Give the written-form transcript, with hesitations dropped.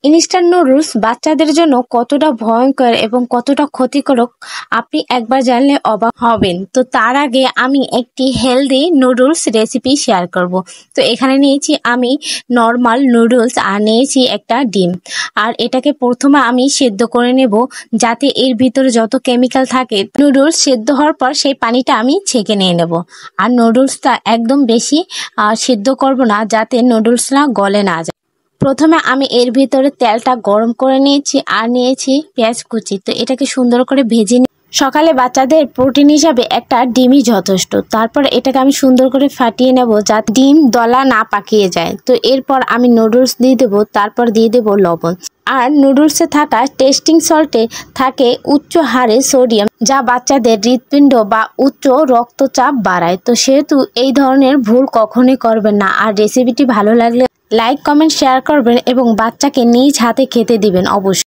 Instant noodles বাচ্চাদের জন্য কতটা ভয়ঙ্কর এবং কতটা ক্ষতিকারক আপনি একবার জানলে অবাক হবেন। তো তার আগে আমি একটি হেলদি নুডলস রেসিপি শেয়ার করব। তো এখানে নিয়েছি আমি নর্মাল নুডলস আর নিয়েছি একটা ডিম। আর এটাকে প্রথমে আমি সেদ্ধ করে নেব, যাতে এর ভিতরে যত কেমিক্যাল থাকে নুডলস সেদ্ধ হওয়ার পর সেই পানিটা আমি ছেঁকে নিয়ে নেব। আর নুডলসটা একদম বেশি সেদ্ধ করব না, যাতে নুডলসটা গলে না যায়। প্রথমে আমি এর ভিতরে তেলটা গরম করে নিয়েছি আর নিয়েছি পেঁয়াজ কুচি। তো এটাকে সুন্দর করে ভেজে সকালে বাচ্চাদের প্রোটিন হিসাবে একটা ডিমই যথেষ্ট। তারপর এটাকে আমি সুন্দর করে ফাটিয়ে নেব, যাতে ডিম দলা না পাকিয়ে যায়। তো এরপর আমি নুডলস দিয়ে দেবো, তারপর দিয়ে দেবো লবণ। আর নুডলসে থাকা টেস্টিং সল্টে থাকে উচ্চ হারে সোডিয়াম, যা বাচ্চাদের হৃৎপিণ্ড বা উচ্চ রক্তচাপ বাড়ায়। তো সেহেতু এই ধরনের ভুল কখনোই করবেন না। আর রেসিপিটি ভালো লাগলে লাইক, কমেন্ট, শেয়ার করবেন এবং বাচ্চাকে নিজ হাতে খেতে দিবেন অবশ্যই।